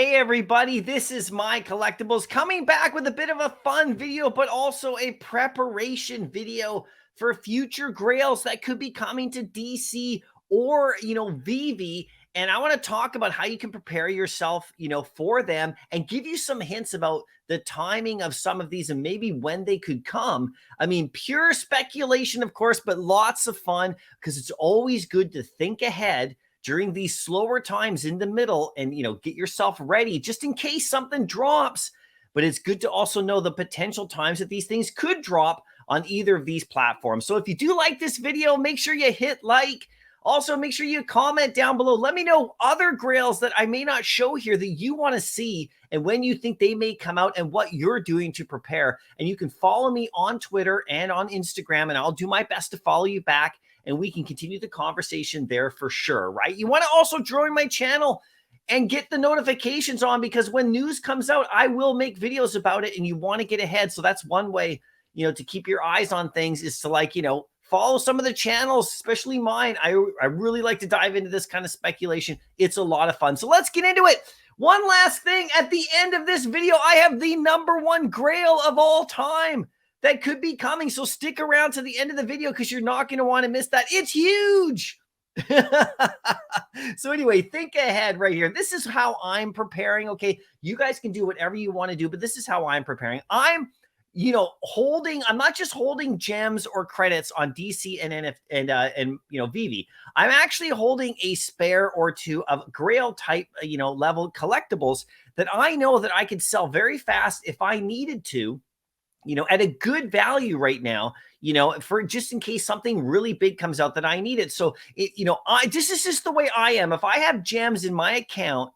Hey everybody, this is MyCollectables coming back with a bit of a fun video, but also a preparation video for future grails that could be coming to DC or, Veve. And I want to talk about how you can prepare yourself, for them and give you some hints about the timing of some of these and maybe when they could come. I mean, pure speculation, of course, but lots of fun because it's always good to think ahead during these slower times in the middle and, get yourself ready just in case something drops. But it's good to also know the potential times that these things could drop on either of these platforms. So if you do like this video, make sure you hit like. Also, make sure you comment down below. Let me know other grails that I may not show here that you want to see and when you think they may come out and what you're doing to prepare. And you can follow me on Twitter and on Instagram, and I'll do my best to follow you back, and we can continue the conversation there for sure, right? You want to also join my channel and get the notifications on, because when news comes out, I will make videos about it, and you want to get ahead. So that's one way, to keep your eyes on things, is to follow some of the channels, especially mine. I really like to dive into this kind of speculation. It's a lot of fun. So let's get into it. One last thing, at the end of this video, I have the #1 grail of all time that could be coming. So stick around to the end of the video because you're not going to want to miss that. It's huge. So anyway, think ahead right here. This is how I'm preparing. Okay, you guys can do whatever you want to do, but this is how I'm preparing. I'm not just holding gems or credits on DC and Veve. I'm actually holding a spare or two of grail type, level collectibles that I know that I could sell very fast if I needed to, at a good value right now, for just in case something really big comes out that I need it. So, this is just the way I am. If I have gems in my account,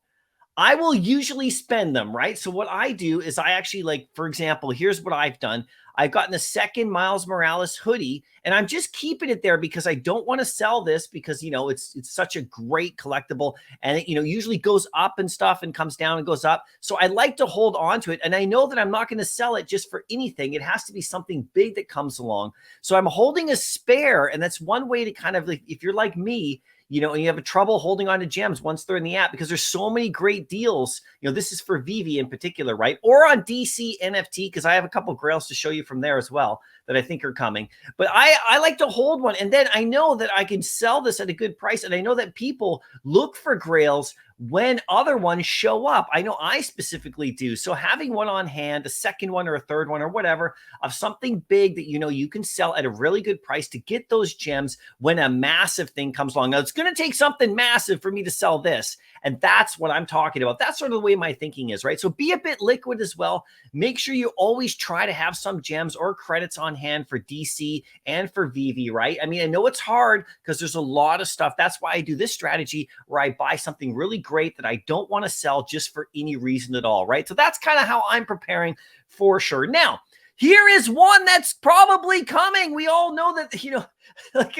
I will usually spend them, right? So what I do is I actually, for example, here's what I've done. I've gotten a second Miles Morales hoodie, and I'm just keeping it there because I don't want to sell this because, it's such a great collectible, and it, usually goes up and stuff and comes down and goes up. So I like to hold on to it, and I know that I'm not going to sell it just for anything. It has to be something big that comes along. So I'm holding a spare, and that's one way to kind of, if you're like me, and you have a trouble holding on to gems once they're in the app because there's so many great deals. This is for Veve in particular, right? Or on DC NFT, because I have a couple grails to show you from there as well that I think are coming. But I like to hold one, and then I know that I can sell this at a good price, and I know that people look for grails when other ones show up. I know I specifically do. So having one on hand, a second one or a third one or whatever, of something big that you can sell at a really good price to get those gems when a massive thing comes along. Now, it's going to take something massive for me to sell this, and that's what I'm talking about. That's sort of the way my thinking is, right? So be a bit liquid as well. Make sure you always try to have some gems or credits on hand for DC and for Veve, right? I mean, I know it's hard because there's a lot of stuff. That's why I do this strategy where I buy something really great that I don't want to sell just for any reason at all, right? So that's kind of how I'm preparing for sure. Now, here is one that's probably coming. We all know that,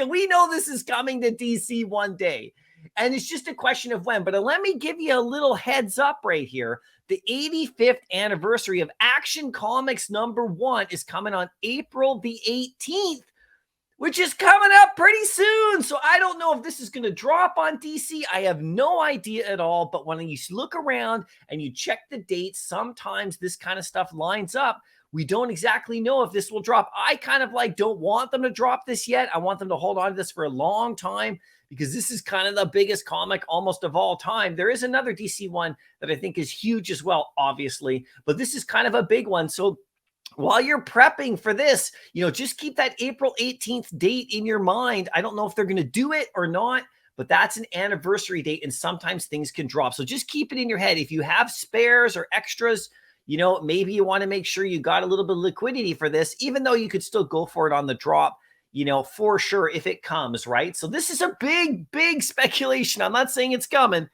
we know this is coming to DC one day. And it's just a question of when. But let me give you a little heads up right here. The 85th anniversary of Action Comics #1 is coming on April the 18th, which is coming up pretty soon. So I don't know if this is going to drop on DC. I have no idea at all. But when you look around and you check the dates, sometimes this kind of stuff lines up. We don't exactly know if this will drop. I kind of don't want them to drop this yet. I want them to hold on to this for a long time because this is kind of the biggest comic almost of all time. There is another DC one that I think is huge as well, obviously, but this is kind of a big one. So while you're prepping for this, just keep that April 18th date in your mind. I don't know if they're going to do it or not, but that's an anniversary date, and sometimes things can drop. So just keep it in your head. If you have spares or extras, maybe you want to make sure you got a little bit of liquidity for this, even though you could still go for it on the drop, for sure if it comes, right? So this is a big, big speculation. I'm not saying it's coming,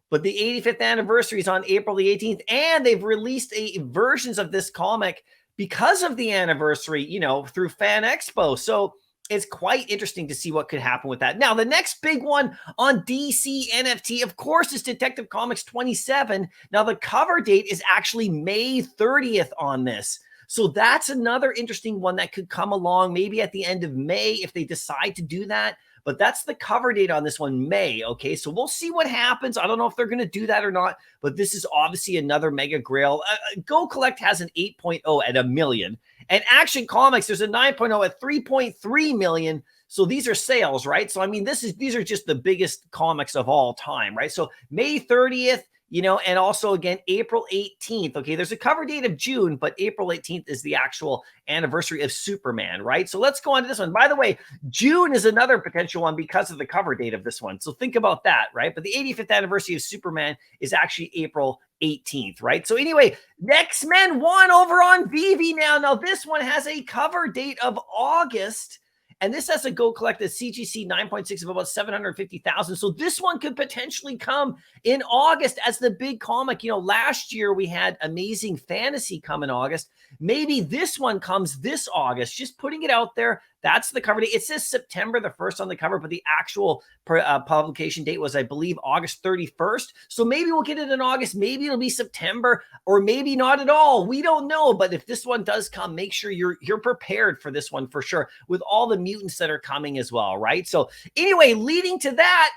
but the 85th anniversary is on April the 18th, and they've released versions of this comic because of the anniversary, through Fan Expo. So it's quite interesting to see what could happen with that. Now, the next big one on DC NFT, of course, is Detective Comics 27. Now, the cover date is actually May 30th on this. So that's another interesting one that could come along maybe at the end of May if they decide to do that. But that's the cover date on this one, May. Okay, so we'll see what happens. I don't know if they're going to do that or not, but this is obviously another mega grail. Go Collect has an 8.0 at $1 million. And Action Comics, there's a 9.0 at 3.3 million. So these are sales, right? So I mean, these are just the biggest comics of all time, right? So May 30th, and also again, April 18th. Okay, there's a cover date of June, but April 18th is the actual anniversary of Superman, right? So let's go on to this one. By the way, June is another potential one because of the cover date of this one. So think about that, right? But the 85th anniversary of Superman is actually April 18th, right? So anyway, X-Men 1 over on Veve now. Now this one has a cover date of August. And this has a Go Collect a CGC 9.6 of about 750,000. So this one could potentially come in August as the big comic. Last year we had Amazing Fantasy come in August. Maybe this one comes this August. Just putting it out there. That's the cover date. It says September the 1st on the cover, but the actual publication date was, I believe, August 31st. So maybe we'll get it in August. Maybe it'll be September, or maybe not at all. We don't know. But if this one does come, make sure you're prepared for this one for sure, with all the mutants that are coming as well, right? So anyway, leading to that,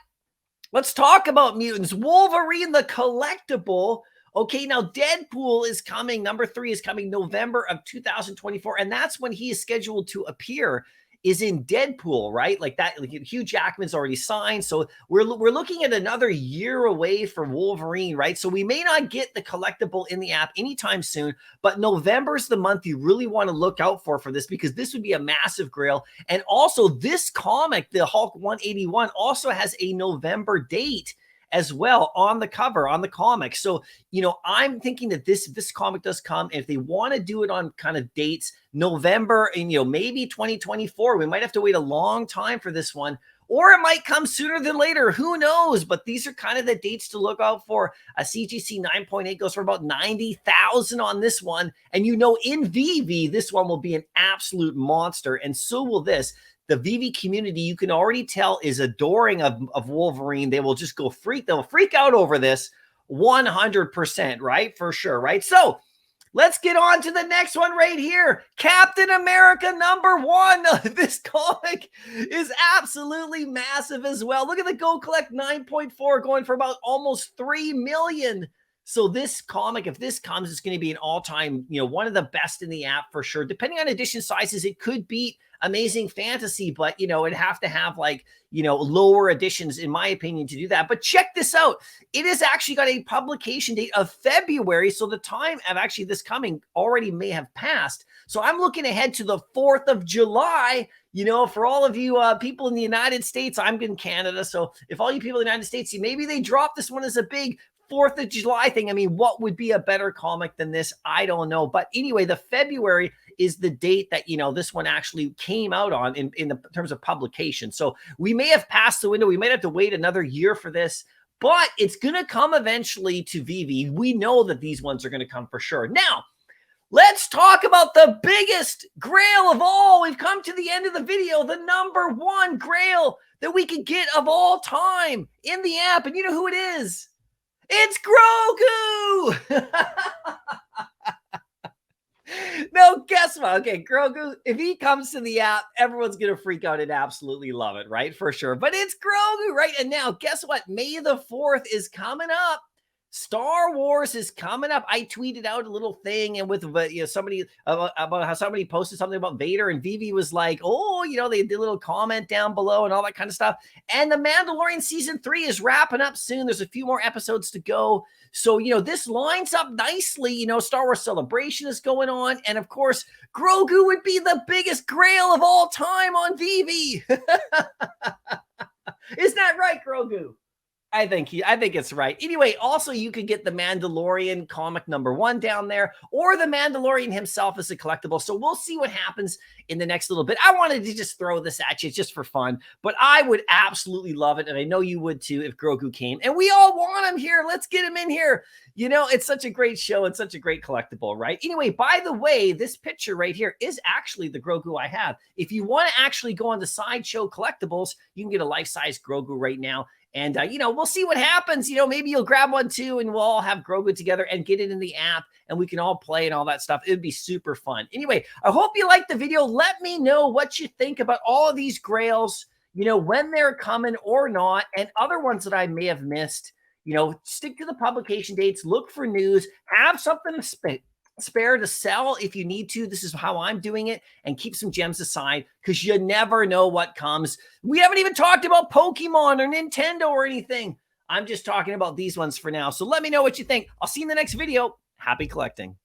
let's talk about mutants. Wolverine, the collectible. Okay, now Deadpool is coming. Number 3 is coming November of 2024. And that's when he is scheduled to appear, is in Deadpool, right? Like that, like Hugh Jackman's already signed. So we're looking at another year away for Wolverine, right? So we may not get the collectible in the app anytime soon, but November's the month you really want to look out for this, because this would be a massive grail. And also this comic, the Hulk 181, also has a November date as well on the cover, on the comic. So, I'm thinking that this comic does come. If they want to do it on kind of dates, November and, maybe 2024, we might have to wait a long time for this one, or it might come sooner than later. Who knows? But these are kind of the dates to look out for. A CGC 9.8 goes for about 90,000 on this one. And in Veve, this one will be an absolute monster. And so will this. The Veve community, you can already tell, is adoring of Wolverine. They will just they'll freak out over this 100%, right? For sure, right? So let's get on to the next one right here. Captain America #1. This comic is absolutely massive as well. Look at the Go Collect 9.4 going for about almost 3 million. So this comic, if this comes, it's going to be an all-time, one of the best in the app for sure. Depending on edition sizes, it could beat Amazing Fantasy, but, it'd have to have lower editions, in my opinion, to do that. But check this out. It has actually got a publication date of February. So the time of actually this coming already may have passed. So I'm looking ahead to the 4th of July. For all of you people in the United States, I'm in Canada. So if all you people in the United States, maybe they drop this one as a big 4th of July thing. I mean, what would be a better comic than this? I don't know. But anyway, the February is the date that, this one actually came out on in the terms of publication. So we may have passed the window. We might have to wait another year for this, but it's going to come eventually to Veve. We know that these ones are going to come for sure. Now, let's talk about the biggest grail of all. We've come to the end of the video, the #1 grail that we could get of all time in the app. And you know who it is? It's Grogu! No, guess what? Okay, Grogu, if he comes to the app, everyone's going to freak out and absolutely love it, right? For sure. But it's Grogu, right? And now, guess what? May the 4th is coming up. Star Wars is coming up. I tweeted out a little thing, and with somebody about how somebody posted something about Vader, and Veve was like, oh, they did a little comment down below and all that kind of stuff. And The Mandalorian season 3 is wrapping up soon. There's a few more episodes to go. So, this lines up nicely. Star Wars Celebration is going on. And of course, Grogu would be the biggest grail of all time on Veve. Isn't that right, Grogu? I think it's right. Anyway, also you could get the Mandalorian comic #1 down there, or the Mandalorian himself as a collectible. So we'll see what happens in the next little bit. I wanted to just throw this at you just for fun, but I would absolutely love it, and I know you would too if Grogu came. And we all want him here. Let's get him in here. It's such a great show and such a great collectible, right? Anyway, by the way, this picture right here is actually the Grogu I have. If you want to actually go on to Sideshow Collectibles, you can get a life-size Grogu right now. And, you know, we'll see what happens. You know, maybe you'll grab one too, and we'll all have Grow Good together and get it in the app, and we can all play and all that stuff. It would be super fun. Anyway, I hope you liked the video. Let me know what you think about all of these grails, you know, when they're coming or not, and other ones that I may have missed. You know, stick to the publication dates, look for news, have something to spare to sell if you need to. This is how I'm doing it, and keep some gems aside because you never know what comes. We haven't even talked about Pokemon or Nintendo or anything. I'm just talking about these ones for now. So let me know what you think. I'll see you in the next video. Happy collecting.